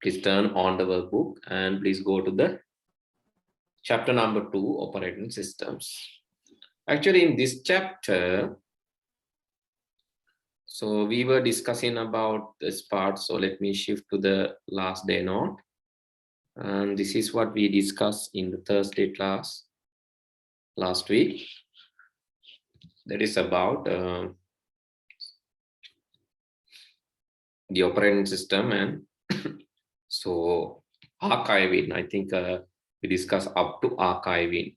Please turn on the workbook and please go to the chapter number 2, operating systems. Actually, in this chapter, so we were discussing about this part. So let me shift to the last day note. And this is what we discussed in the Thursday class last week. That is about the operating system and so archiving. I think we discussed up to archiving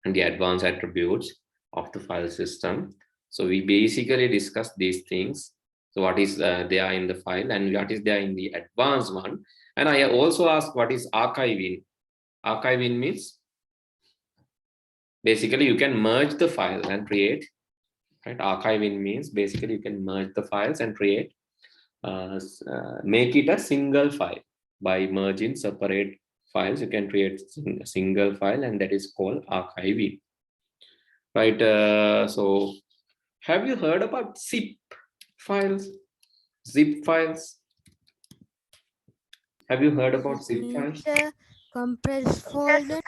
and the advanced attributes of the file system. So we basically discussed these things. So what is there in the file and what is there in the advanced one. And I also asked what is archiving. Archiving means basically you can merge the files and create, right? Archiving means basically you can merge the files and create, make it a single file. By merging separate files, you can create a single file, and that is called archiving, right? So have you heard about zip files? Zip files? Have you heard about zip files? Compressed folder.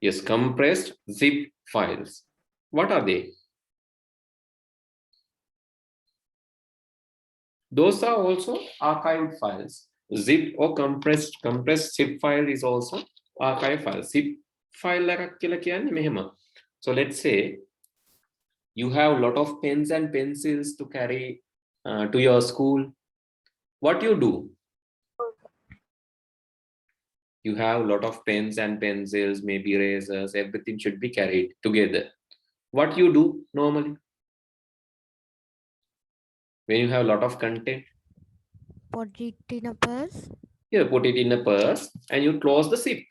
Yes, compressed zip files. What are they? Those are also archived files. Zip or compressed zip file is also archive file. Zip file එකක් කියලා කියන්නේ මෙහෙම. So let's say you have a lot of pens and pencils to carry to your school. What you do? You have a lot of pens and pencils, maybe erasers, everything should be carried together. What you do normally? When you have a lot of content? Put it in a purse. You put it in a purse and you close the zip,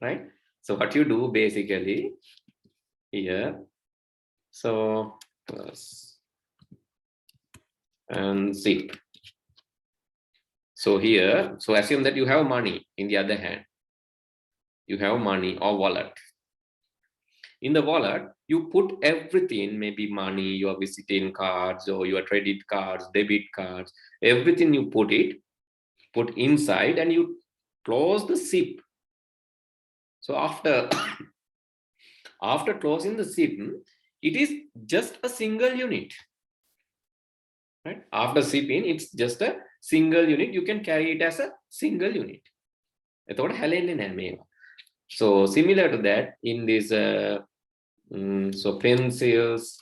right? So what you do basically here, so purse and zip. So here, so assume that you have money in the other hand. You have money or wallet. In the wallet, you put everything, maybe money, your visiting cards or your credit cards, debit cards, everything you put inside and you close the zip. So after closing the zip, it is just a single unit, right? After zipping, it's just a single unit. You can carry it as a single unit. So similar to that, in this so pencils,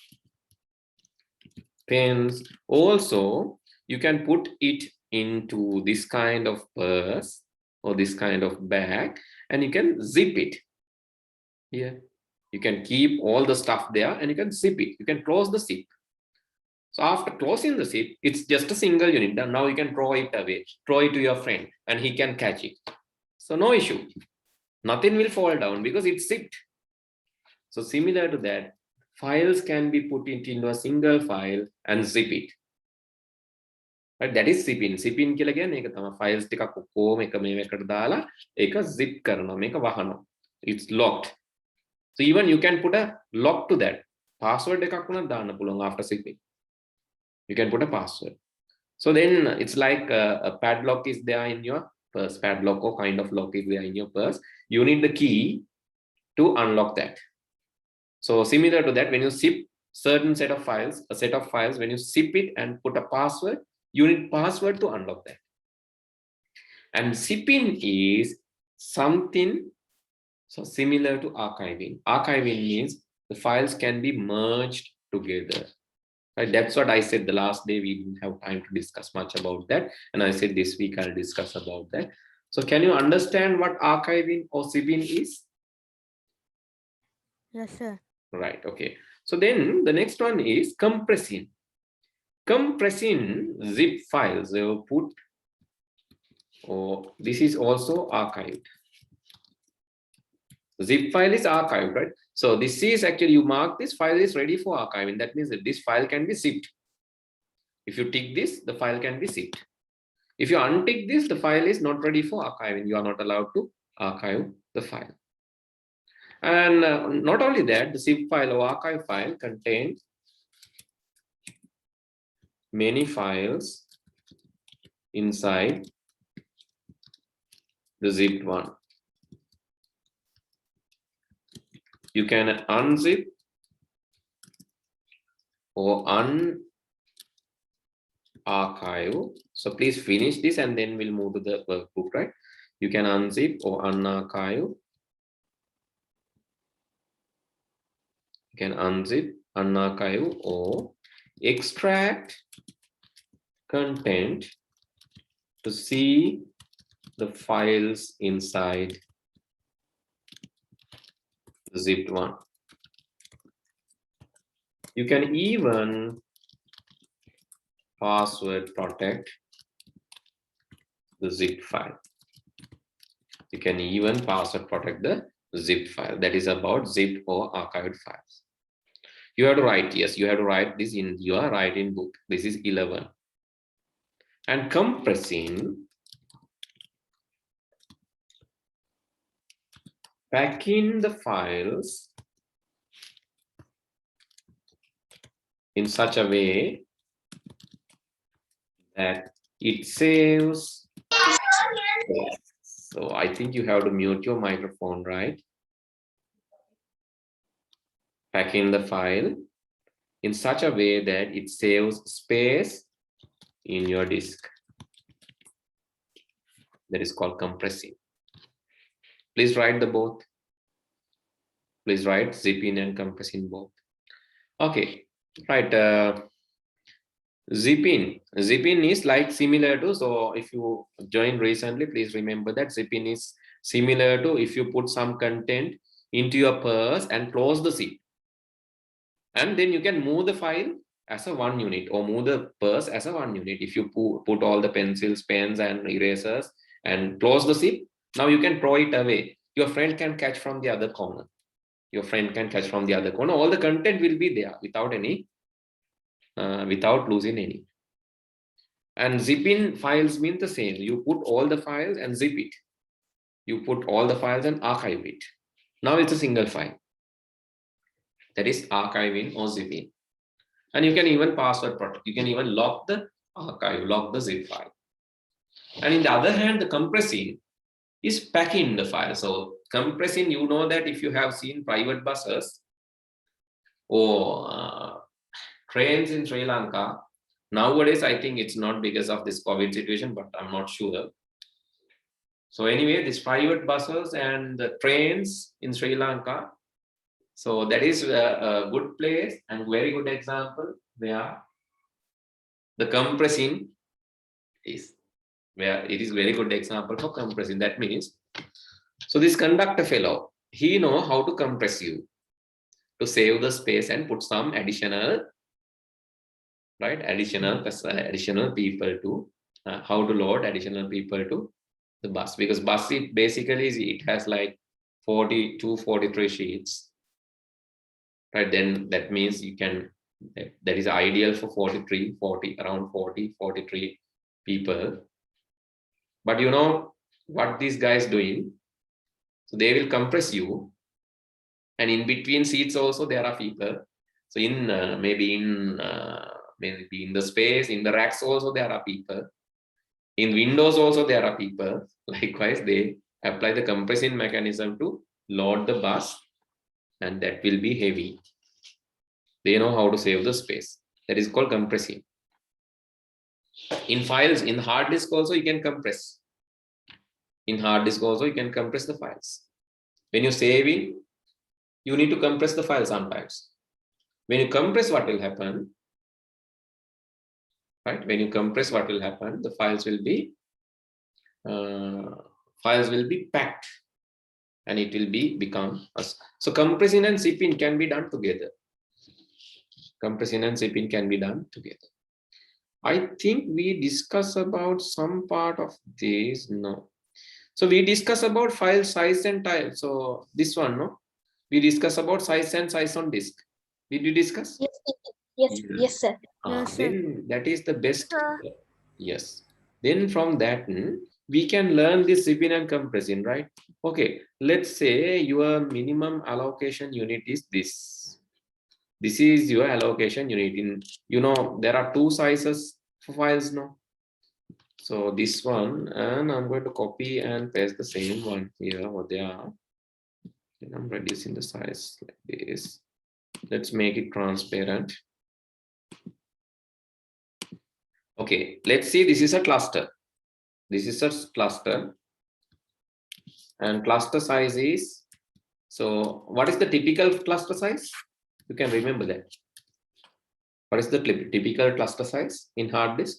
pens, also you can put it into this kind of purse or this kind of bag and you can zip it here. You can keep all the stuff there and you can zip it. You can close the zip. So after closing the zip, it's just a single unit. Now you can throw it away, throw it to your friend and he can catch it. So no issue. Nothing will fall down because it's zipped. So similar to that, files can be put into a single file and zip it. Right? That is zipping. Zipping කියලා කියන්නේ ඒක තමයි files ටිකක් ඔක්කොම එක මේකට දාලා ඒක zip කරනවා. මේක වහනවා. It's locked. So even you can put a lock to that. Password එකක් උනත් දාන්න පුළුවන් after zipping. You can put a password. So then it's like a padlock is there in your purse. Padlock or kind of lock is there in your purse. You need the key to unlock that. So similar to that, when you zip certain set of files, when you zip it and put a password, you need password to unlock that. And zipping is something so similar to archiving. Archiving means the files can be merged together. Right? That's what I said the last day. We didn't have time to discuss much about that. And I said this week I'll discuss about that. So can you understand what archiving or zipping is? Yes, sir. Right, okay. So then the next one is compressing. Compressing zip files, they will put, this is also archived. Zip file is archived, right? So this is actually, you mark this file is ready for archiving. That means that this file can be zipped. If you tick this, the file can be zipped. If you untick this, the file is not ready for archiving. You are not allowed to archive the file. And not only that, the zip file or archive file contains many files inside the zipped one. You can unzip or unarchive. So please finish this and then we'll move to the workbook, right? You can unzip or unarchive. You can unzip, unarchive, or extract content to see the files inside the zipped one. You can even password protect the zip file. You can even password protect the zip file. That is about zipped or archived files. You have to write, yes, you have to write this in your writing book. This is 11. And compressing, packing the files in such a way that it saves. So I think you have to mute your microphone, right? Packing the file in such a way that it saves space in your disk. That is called compressing. Please write the both. Please write zipping and compressing both. Okay, right. Zipping is like similar to, so if you joined recently, please remember that zipping is similar to if you put some content into your purse and close the zip, and then you can move the file as a one unit or move the purse as a one unit. If you put all the pencils, pens and erasers and close the zip, now you can throw it away. Your friend can catch from the other corner. Your friend can catch from the other corner. All the content will be there without any without losing any. And zipping files mean the same. You put all the files and zip it. You put all the files and archive it. Now it's a single file. That is archiving or zipping. And you can even password protect. You can even lock the archive, lock the zip file. And in the other hand, the compressing is packing the file. So compressing, you know that if you have seen private buses or trains in Sri Lanka, nowadays, I think it's not because of this COVID situation, but I'm not sure. So anyway, these private buses and the trains in Sri Lanka. So that is a good place and very good example where the compressing is, where it is very good example for compressing. That means, so this conductor fellow, he know how to compress you to save the space and put some additional, right? Additional people to how to load additional people to the bus, because bus it basically it has like 42, 43 sheets, right? Then that means you can, that is ideal for 40, around 40, 43 people. But you know what these guys doing? So they will compress you, and in between seats also there are people. So in maybe in the space, in the racks also there are people. In windows also there are people. Likewise, they apply the compressing mechanism to load the bus, and that will be heavy. They know how to save the space. That is called compressing. In files, in hard disk also you can compress. In hard disk also you can compress the files. When you're saving, you need to compress the file sometimes. When you compress, what will happen? Right? When you compress, what will happen? The files will be packed, and it will become so compressing and zipping can be done together. Compressing and zipping can be done together. I think we discuss about some part of this. No. So we discuss about file size and type. So this one, no? We discuss about size and size on disk. Did we discuss? Yes, sir. Yes, sir. Then that is the best. Yes. Then from that, we can learn this zipping and compressing, right? Okay. Let's say your minimum allocation unit is this. This is your allocation unit. In, you know, there are two sizes for files, no? So this one, and I'm going to copy and paste the same one here or there. And I'm reducing the size like this. Let's make it transparent. Okay, let's see, this is a cluster. This is a cluster. And cluster size is, so what is the typical cluster size? You can remember that. What is the typical cluster size in hard disk?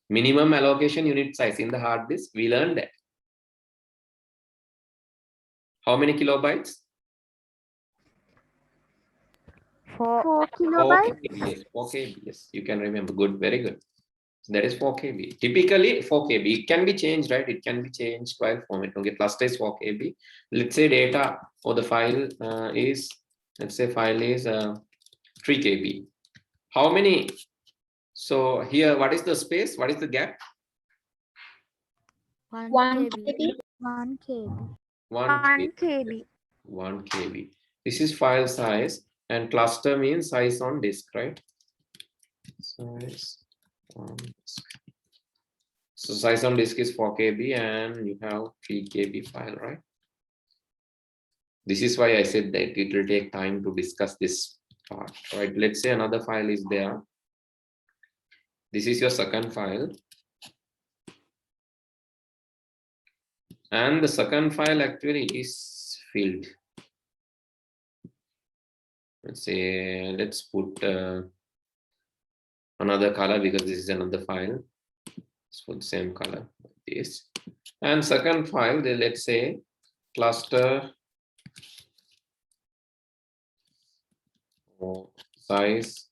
Minimum allocation unit size in the hard disk, we learned that. How many kilobytes? 4 4 kilobytes. KB, yes, 4 KB, yes, you can remember, good, very good. So that is 4 KB. Typically 4 KB, it can be changed, right? It can be changed while format. Okay, cluster is 4 KB. Let's say data or the file is, let's say file is 3 KB. How many? So here, what is the space? What is the gap? 1 1 KB. KB. 1 KB. 1 KB. 1 KB. This is file size, and cluster means size on disk, right? Size on disk. So size on disk is 4 KB, and you have 3 KB file, right? This is why I said that it will take time to discuss this part, right? Let's say another file is there. This is your second file. And the second file actually is filled. Let's say, let's put another color because this is another file. Let's put the same color like this. And second file, let's say cluster or size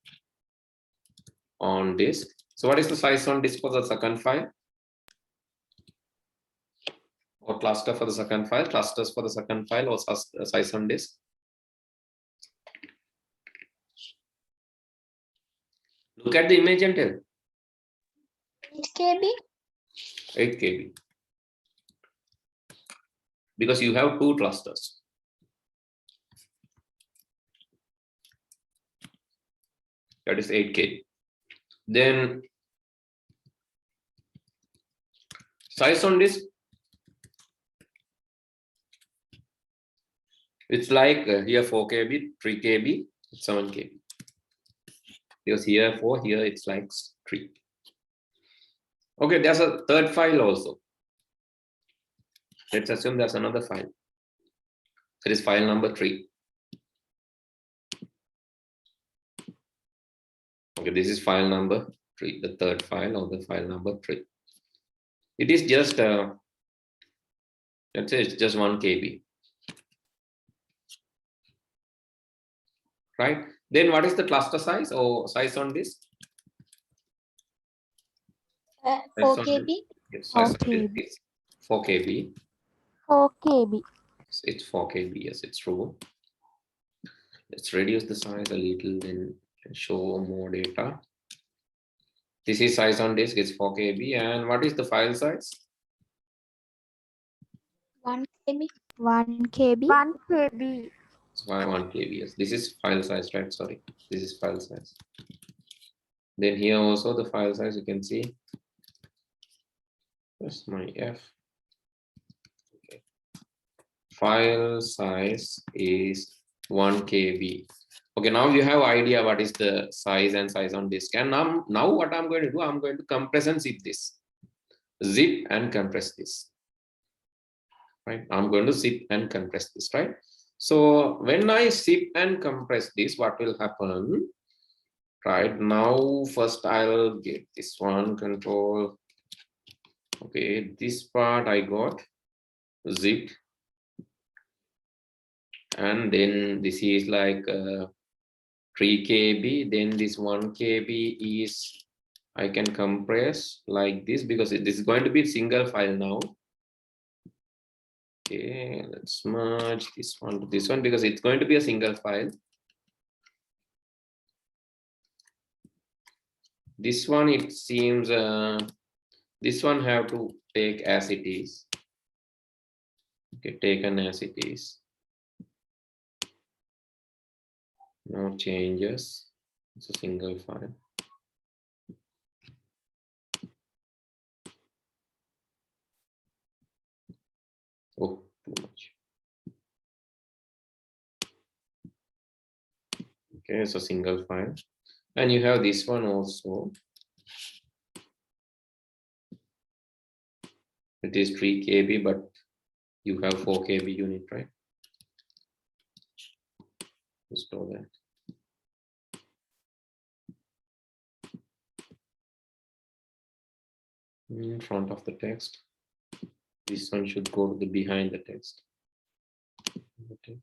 on disk. So what is the size on disk for the second file? Or cluster for the second file, clusters for the second file, or size on disk? Look at the image and tell. 8 KB. 8 KB. Because you have 2 clusters. That is 8 KB. Then size on disk, it's like here 4 KB, 3 KB, 7 KB. Because here 4, here it's like 3. Okay, there's a third file also. Let's assume there's another file. That is file number 3. Okay, this is file number 3, the third file or the file number 3. It is just, let's say it's just 1 KB. Right? Then what is the cluster size or size on disk? 4 KB. Yes, size on disk is 4 KB. 4 KB. It's 4 KB, yes, it's true. Let's reduce the size a little, then show more data. This is size on disk, it's 4 KB. And what is the file size? 1 KB. 1 KB. 1 KB. It's 1 KB, yes. This is file size, right? Sorry, this is file size. Then here also the file size, you can see. That's my F. Okay. File size is 1 KB. Okay, now you have idea what is the size and size on disk. And now what I'm going to do, I'm going to compress and zip this. Zip and compress this. Right? I'm going to zip and compress this, right? So when I zip and compress this, what will happen? Right now, first I'll get this one control. Okay, this part I got zip, and then this is like 3 KB. Then this 1 KB is I can compress like this because this is going to be a single file now. Okay, let's merge this one to this one because it's going to be a single file. This one, it seems this one have to take as it is. Okay, taken as it is. No changes. It's a single file. Okay, so single file. And you have this one also. It is 3 KB, but you have 4 KB unit, right? Store that. In front of the text. This one should go to the behind the text. Okay.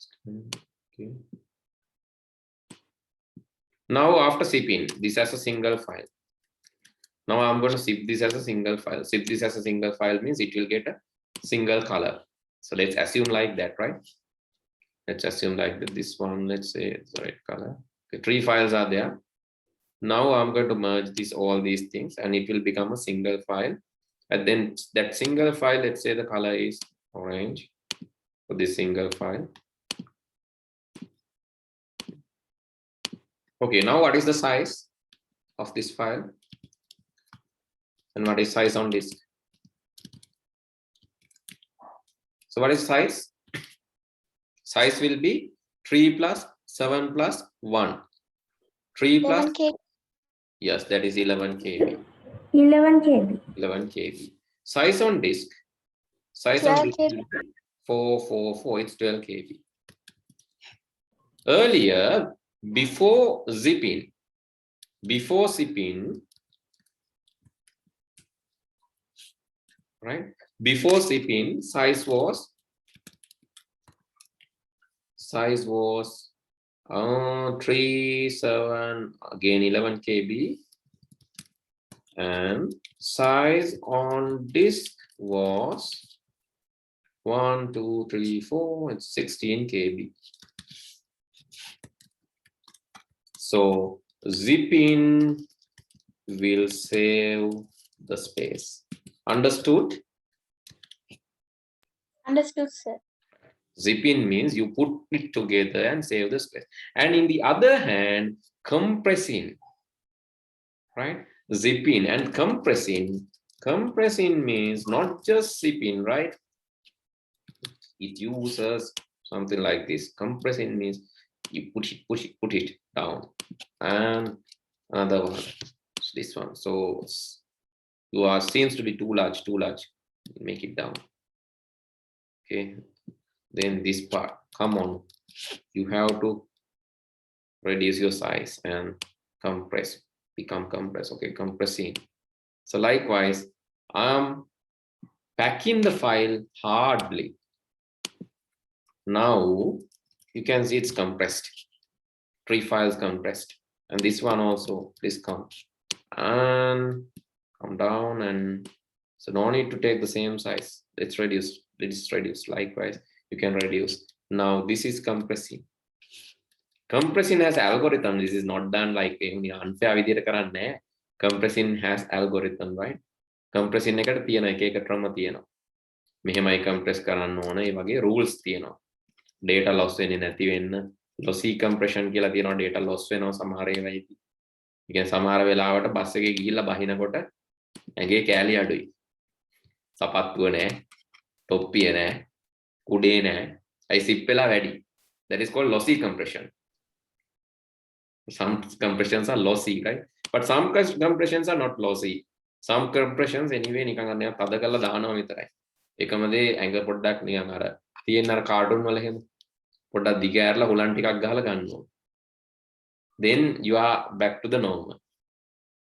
Now after zipping this as a single file. Now I'm going to zip this as a single file. Zip this as a single file means it will get a single color. So let's assume like that, right? Let's assume like that. This one, let's say it's the red color. Okay, 3 files are there. Now I'm going to merge all these things and it will become a single file. And then that single file, let's say the color is orange for this single file. Okay, now what is the size of this file? And what is size on disk? So what is size? Size will be 3 plus 7 plus 1. 3 plus 11 KB. Yes, that is 11 KB. 11 KB. 11 KB. Size on disk. Size 12 on disk KB. will be 444. It's 12 KB. Earlier, before zipping, right? Before zipping, size was 3, 7, again 11 KB, and size on disk was 1, 2, 3, 4, it's 16 KB. So zipping will save the space. Understood? Understood, sir. Zipping means you put it together and save the space. And in the other hand, compressing, right? Zipping and compressing. Compressing means not just zipping, right? It uses something like this. Compressing means you put it down. And another one, this one. So seems to be too large. Make it down. Okay. Then this part, come on, you have to reduce your size and compress, become compress. Okay, compressing. So likewise, I'm packing the file hardly. Now you can see it's compressed. 3 files compressed, and this one also, this comes and come down, and so no need to take the same size. Let's reduce. Likewise, you can reduce. Now this is compressing. Compressing has algorithm. This is not done like unfair විදියට කරන්නේ නැහැ. Compressing has algorithm, right? Compressing එකට තියෙන එක ක්‍රම තියෙනවා. මෙහෙමයි compress කරන්න ඕන. ඒ වගේ rules තියෙනවා. Data loss වෙන්නේ නැති වෙන්න. Lossy compression කියලා තියෙනවා. Data loss වෙනවා සමහර ඒවායිදී. ඒ කියන්නේ සමහර වෙලාවට බස් එකේ ගිහිල්ලා බහිනකොට ඇඟේ කෑලි අඩුයි. සපත්තුව නැහැ. තොප්පිය නැහැ. කුඩේ නැහැ. අයි සිප් වෙලා වැඩි. That is called lossy compression. Some compressions are lossy, right? But some compressions are not lossy. Some compressions anyway නිකන් අන්න තද කරලා දානවා විතරයි. එකම දේ ඇඟ පොඩ්ඩක් නිකන් අර තියෙන අර කාටුන් වල එහෙම පොඩ්ඩක් දිග ඇරලා හුලන් ටිකක් ගහලා ගන්නවා. Then you are back to the normal.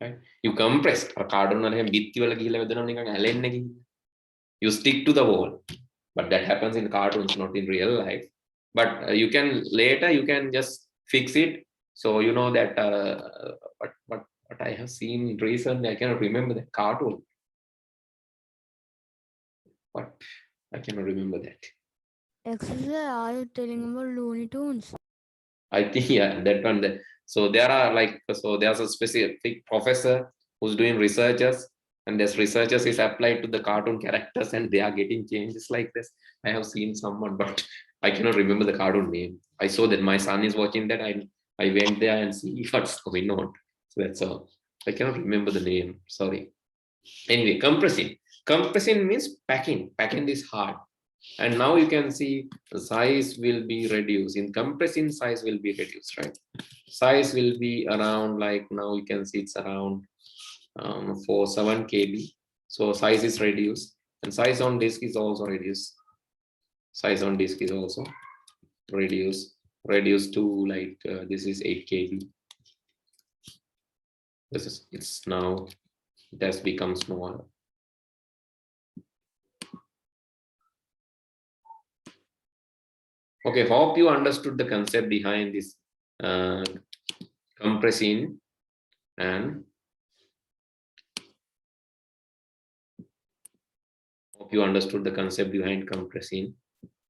Right? You compress. අර කාටුන් වල එහෙම බිත්ති වල ගිහිල්ලා වෙදෙනවා නිකන් ඇලෙන්න ගිහින්. You stick to the wall. But that happens in cartoons, not in real life. But you can later just fix it. So you know that what I have seen recently, I cannot remember the cartoon. What? I cannot remember that. Excuse, are you telling about Looney Tunes? I think yeah, that one. So there are there's a specific professor who's doing researches, and this researchers is applied to the cartoon characters, and they are getting changes like this. I have seen someone, but I cannot remember the cartoon name. I saw that my son is watching that. I went there and see what's going on. So that's all. I cannot remember the name. Sorry. Anyway, compressing. Compressing means packing. Packing is hard. And now you can see the size will be reduced. In compressing, size will be reduced, right? Size will be around, like now you can see it's around 7 KB. So size is reduced, and size on disk is also reduced. Size on disk is also reduced to like this is 8 KB. It's now, it has become smaller. Okay, hope you understood the concept behind this compressing and hope you understood the concept behind compressing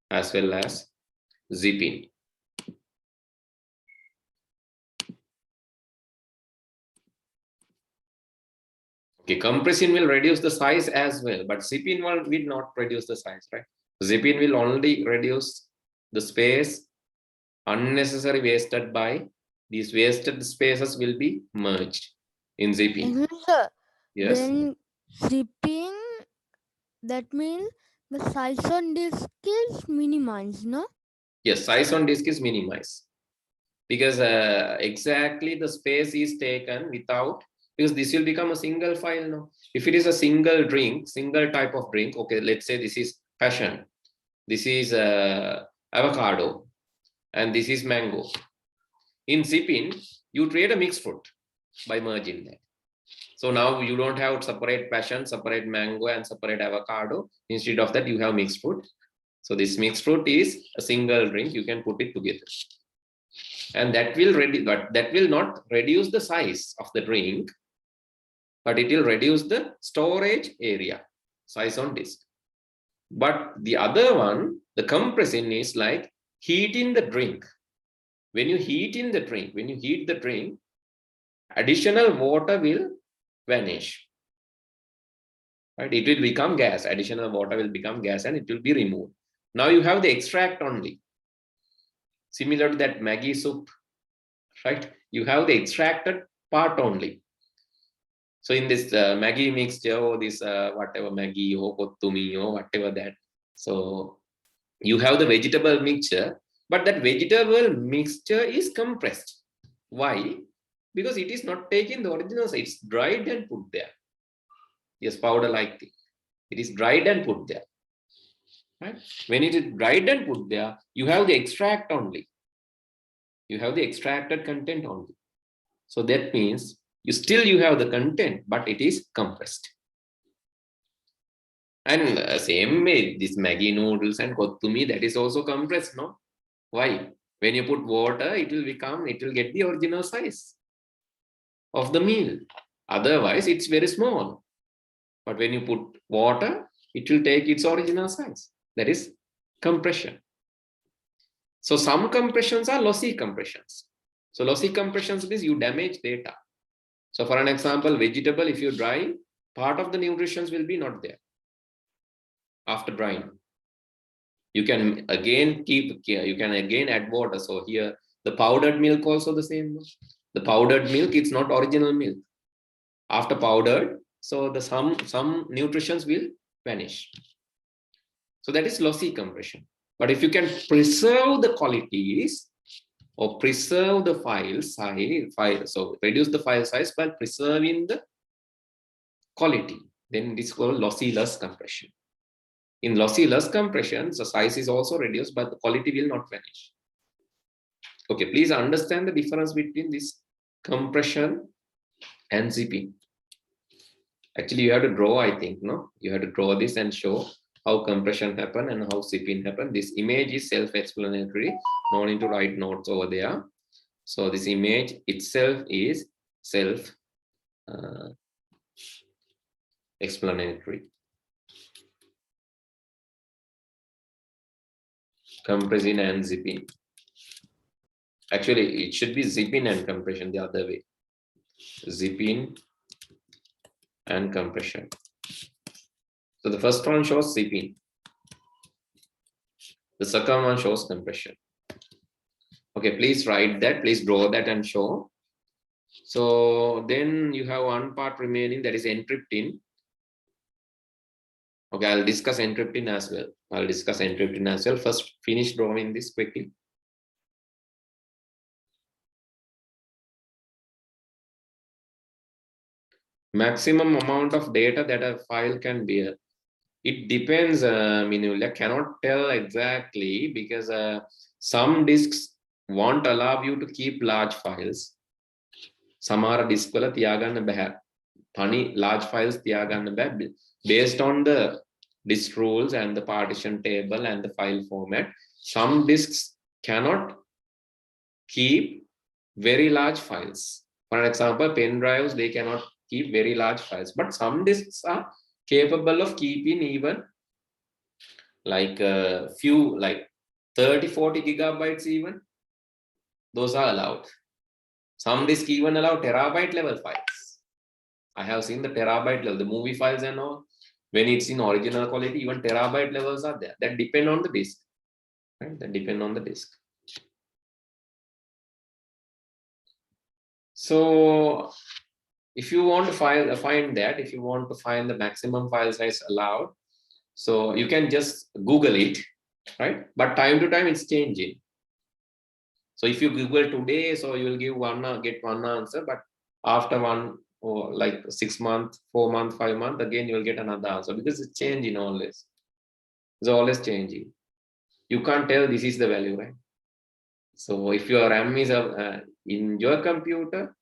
as well as zipping. Okay, compressing will reduce the size as well, but zipping will not reduce the size, right? Zipping will only reduce the space unnecessary wasted by these wasted spaces will be merged in zipping. Excuse me, sir. Yes. When zipping, that means the size on disk is minimized, no? Yes, size on disk is minimized because exactly the space is taken without, because this will become a single file now. If it is a single drink, single type of drink, okay, let's say this is passion, this is avocado, and this is mango. In zipping, you create a mixed fruit by merging that. So now you don't have separate passion, separate mango, and separate avocado. Instead of that, you have mixed fruit. So this mixed fruit is a single drink. You can put it together, and that will not reduce the size of the drink, but it will reduce the storage area, size on disk. But the other one, the compressing, is like heating the drink. When you heat the drink, additional water will vanish. Right? It will become gas. Additional water will become gas and it will be removed. Now you have the extract only. Similar to that Maggi soup, right? You have the extracted part only. So in this Maggi mixture or this whatever Maggi or kottumi or whatever that. So you have the vegetable mixture, but that vegetable mixture is compressed. Why? Because it is not taken the original size. It's dried and put there. Yes, powder like thing. It is dried and put there. Right? When it is dried and put there, you have the extract only. You have the extracted content only. So that means you have the content, but it is compressed. And same way, this Maggi noodles and kottumi, that is also compressed, no? Why? When you put water, it will get the original size of the meal. Otherwise, it's very small. But when you put water, it will take its original size. That is compression. So some compressions are lossy compressions. So lossy compressions means you damage data. So for an example, vegetable, if you dry, part of the nutrients will be not there after drying. You can again add water. So here the powdered milk also the same. The powdered milk, it's not original milk. After powdered, so the some nutrients will vanish. So that is lossy compression. But if you can preserve the qualities or preserve the file size, so reduce the file size by preserving the quality, then it is called lossy-less compression. In lossy-less compression, the size is also reduced, but the quality will not vanish. Okay, please understand the difference between this compression and zipping. Actually, you have to draw, I think, no? You have to draw this and show how compression happen and how zipping happen. This image is self-explanatory. No need to write notes over there. So this image itself is self-explanatory. Compressing and zipping. Actually, it should be zipping and compression the other way. Zipping and compression. So the first one shows zipping. The second one shows compression. Okay, please write that, please draw that and show. So then you have one part remaining, that is encrypting. Okay, I'll discuss encrypting as well. First, finish drawing this quickly. Maximum amount of data that a file can bear. It depends, Minula, cannot tell exactly because some disks won't allow you to keep large files. Samara disk wala tiyaganna baha. Tani large files tiyaganna baha based on the disk rules and the partition table and the file format. Some disks cannot keep very large files. For example, pen drives, they cannot keep very large files, but some disks are capable of keeping even like a few, like 30-40 gigabytes even. Those are allowed. Some disks even allow terabyte level files. I have seen the terabyte level, the movie files and all. When it's in original quality, even terabyte levels are there. That depend on the disk. Right? That depend on the disk. So if you want to find that, if you want to find the maximum file size allowed, so you can just Google it, right? But time to time it's changing. So if you Google today, so you will get one answer, but after one or like 6 months, 4 months, 5 months, again you will get another answer because it's changing always. It's always changing. You can't tell this is the value, right? So if your RAM is in your computer,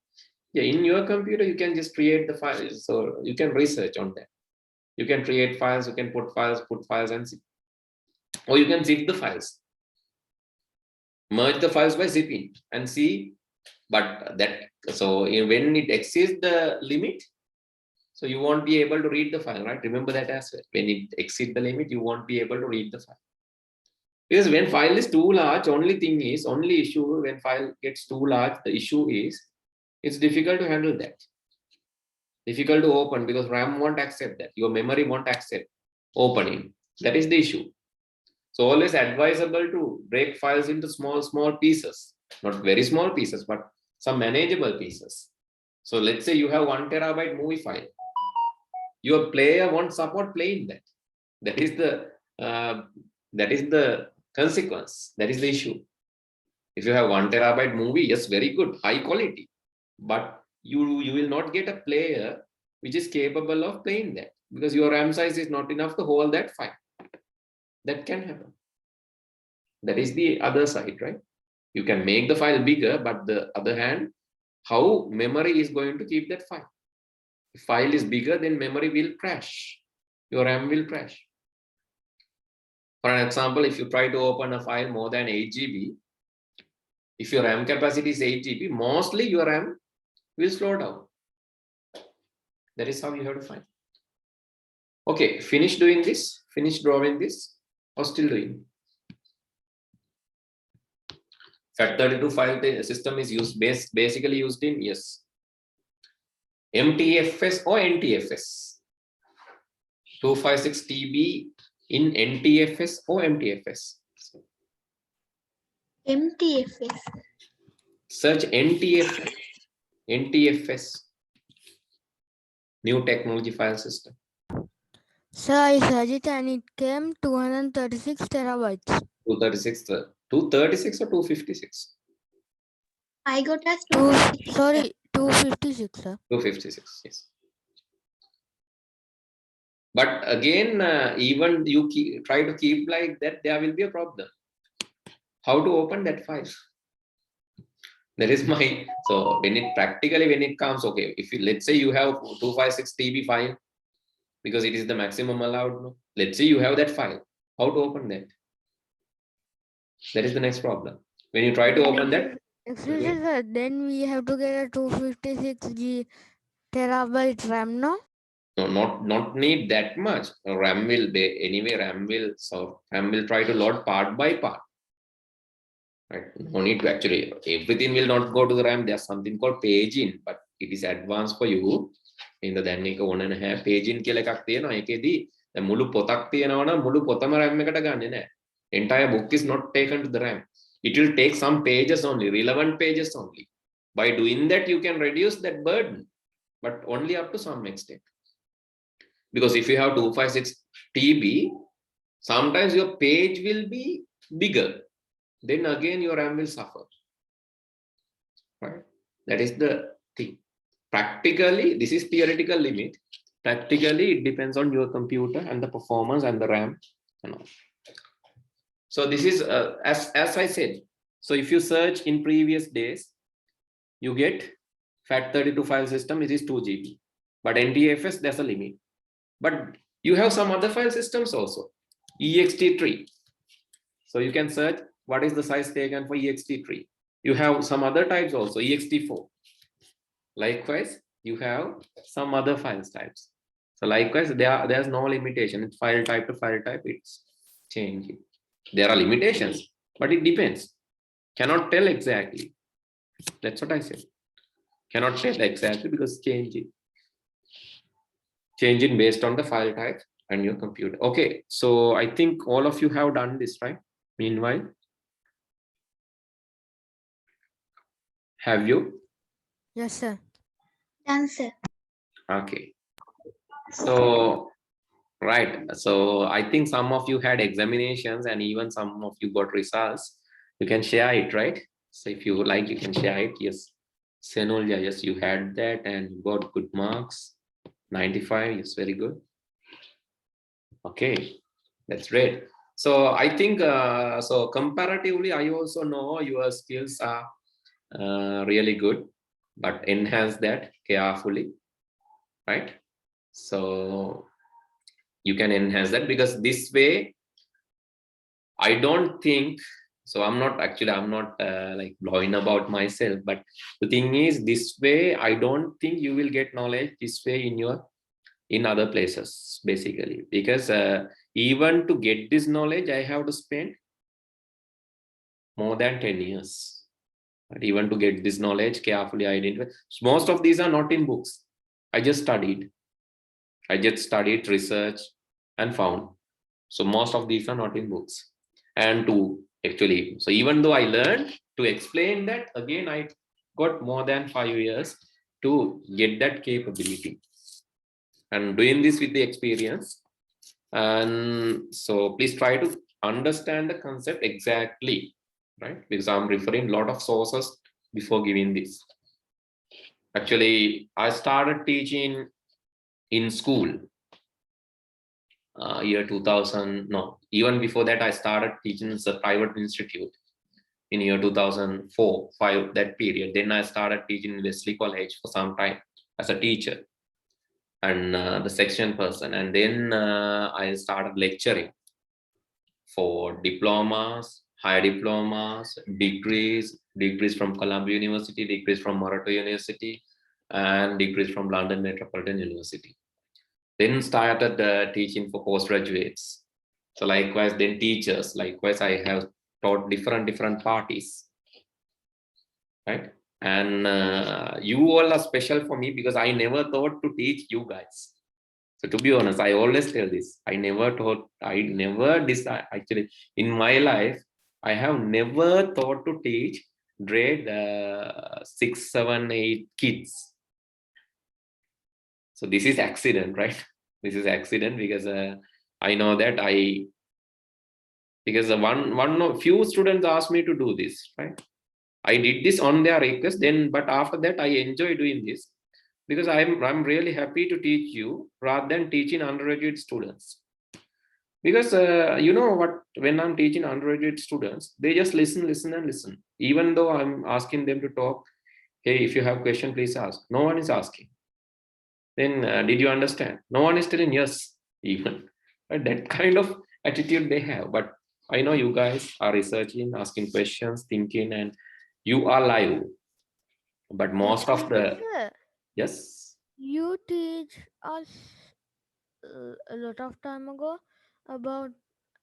yeah, in your computer you can just create the files. So you can research on that. You can create files, you can put files and zip. Or you can zip the files. Merge the files by zipping and see. But that, so when it exceeds the limit, so you won't be able to read the file, right? Remember that as well. When it exceeds the limit, you won't be able to read the file. Because when file is too large, only issue when file gets too large, the issue is it's difficult to handle that. Difficult to open because RAM won't accept that. Your memory won't accept opening. That is the issue. So always advisable to break files into small pieces. Not very small pieces, but some manageable pieces. So let's say you have 1 terabyte movie file. Your player won't support playing that. That is the consequence. That is the issue. If you have 1 terabyte movie, yes, very good, high quality. But you will not get a player which is capable of playing that because your RAM size is not enough to hold that file. That can happen. That is the other side, right? You can make the file bigger, but the other hand, how memory is going to keep that file? If file is bigger, then memory will crash. Your RAM will crash. For an example, if you try to open a file more than 8 GB, if your RAM capacity is 8 GB, mostly your RAM will slow down. That is how you have to find. Okay, finish doing this, finish drawing this, or still doing? FAT32 file system is basically used in, yes, MTFS or NTFS. 256 TB in NTFS or MTFS. MTFS. Search NTFS, new technology file system. So I searched it and it came 236 terabytes. 236 or 256? I got as 256, sir. 256, yes. But again, even you try to keep like that, there will be a problem. How to open that file? That is my, so when it comes, okay, if you, let's say you have 256 TB file, because it is the maximum allowed, no? Let's say you have that file, how to open that? That is the next problem. When you try to open that, Excuse me, sir, then we have to get a 256 terabyte RAM, no? no, not need that much. RAM will be anyway. RAM will try to load part by part. Right? No need to actually, everything will not go to the RAM. There's something called paging, but it is advanced for you. In the then 1.5 paging කියලා එකක් තියෙනවා. ඒකෙදී දැන් මුළු පොතක් තියෙනවා නම් මුළු පොතම RAM එකට ගන්නෙ නෑ. Entire book is not taken to the RAM. It will take some pages only, relevant pages only. By doing that, you can reduce that burden, but only up to some extent. Because if you have 256 TB, sometimes your page will be bigger. Then again your RAM will suffer. Right? That is the thing. Practically, this is theoretical limit. Practically, it depends on your computer and the performance and the RAM and all. So this is as I said. So if you search in previous days, you get FAT32 file system. It is 2 GB, but NTFS there's a limit. But you have some other file systems also, ext3. So you can search what is the size taken for ext3. You have some other types also, ext4. Likewise, you have some other file types. So likewise, there's no limitation. It's file type to file type, it's changing. There are limitations, but it depends. Cannot tell exactly. That's what I said. Cannot tell exactly because changing based on the file type and your computer. Okay, so I think all of you have done this, right? Meanwhile, have you? Yes, sir. Done, sir. Okay. So, right. So I think some of you had examinations and even some of you got results. You can share it, right? So if you like, you can share it. Yes. Senolja, yes, you had that and you got good marks. 95, yes, very good. Okay, that's great. So I think, so comparatively, I also know your skills are really good, but enhance that carefully, right? So you can enhance that because this way, I don't think, so I'm not like blowing about myself, but the thing is this way, I don't think you will get knowledge this way in other places, basically, because even to get this knowledge, I have to spend more than 10 years. But even to get this knowledge, carefully identify. Most of these are not in books. I just studied, researched, and found. So most of these are not in books. And to actually, so even though I learned to explain that, again, I got more than 5 years to get that capability. And doing this with the experience. And so please try to understand the concept exactly, right? Because I'm referring a lot of sources before giving this. Actually, I started teaching in school year 2000. No, even before that, I started teaching in a private institute in year 2004-5, that period. Then I started teaching in Wesley College for some time as a teacher and the section person. And then I started lecturing for diplomas, higher diplomas, degrees from Columbia University, degrees from Morato University, and degrees from London Metropolitan University. Then started teaching for postgraduates. So likewise, then teachers. Likewise, I have taught different parties, right? And you all are special for me because I never thought to teach you guys. So to be honest, I always tell this. I never decided, actually, in my life, I have never thought to teach grade 6, 7, 8 kids. So this is accident, right? This is accident because I know that because few students asked me to do this, right? I did this on their request, but after that I enjoy doing this because I'm really happy to teach you rather than teaching undergraduate students. Because you know what, when I'm teaching undergraduate students, they just listen. Even though I'm asking them to talk, hey, if you have question, please ask. No one is asking. Then did you understand? No one is telling yes, even. But that kind of attitude they have. But I know you guys are researching, asking questions, thinking, and you are live. But most of the, Sir, yes. you teach us a lot of time ago about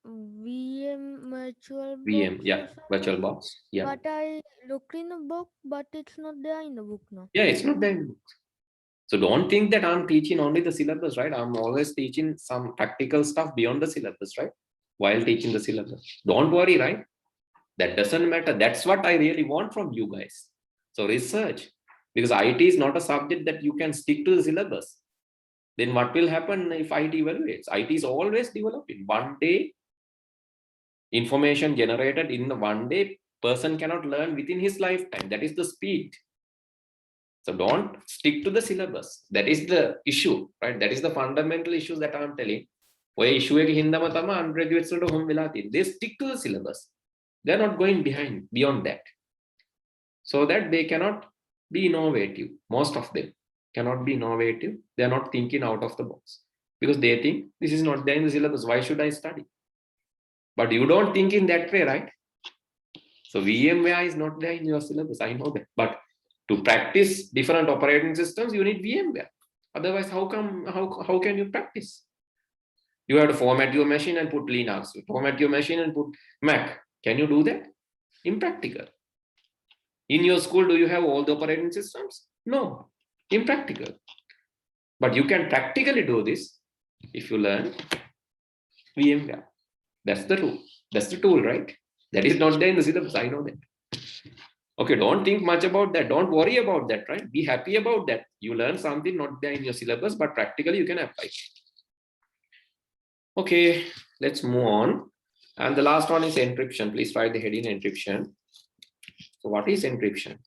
VM virtual box. VM, yeah, virtual box, yeah. But I looked in the book, but it's not there in the book now. Yeah, it's not there in the book. So don't think that I'm teaching only the syllabus, right? I'm always teaching some practical stuff beyond the syllabus, right? While teaching the syllabus. Don't worry, right? That doesn't matter. That's what I really want from you guys. So research, because IT is not a subject that you can stick to the syllabus. then what will happen if IT evaluates? IT is always developing. One day, information generated in the one day, person cannot learn within his lifetime. That is the speed. So don't stick to the syllabus. That is the issue, right? That is the fundamental issues that I'm telling. Why issue එක හින්දාම තමයි undergraduates වලට home වෙලා තියෙන්නේ. They stick to the syllabus. They're not going beyond that. So that they cannot be innovative. Most of them cannot be innovative. They're not thinking out of the box. Because they think this is not there in the syllabus. Why should I study? But you don't think in that way, right? So VMware is not there in your syllabus. I know that. But to practice different operating systems, you need VMware. Otherwise, how can you practice? You have to format your machine and put Linux. Format your machine and put Mac. Can you do that? Impractical. In your school, do you have all the operating systems? No. Impractical. But you can practically do this if you learn VMware. That's the tool. That's the tool, right? That is not there in the syllabus. I know that. Okay, don't think much about that. Don't worry about that, right? Be happy about that. You learn something not there in your syllabus, but practically you can apply. Okay, let's move on. And the last one is encryption. Please write the heading encryption. So what is encryption?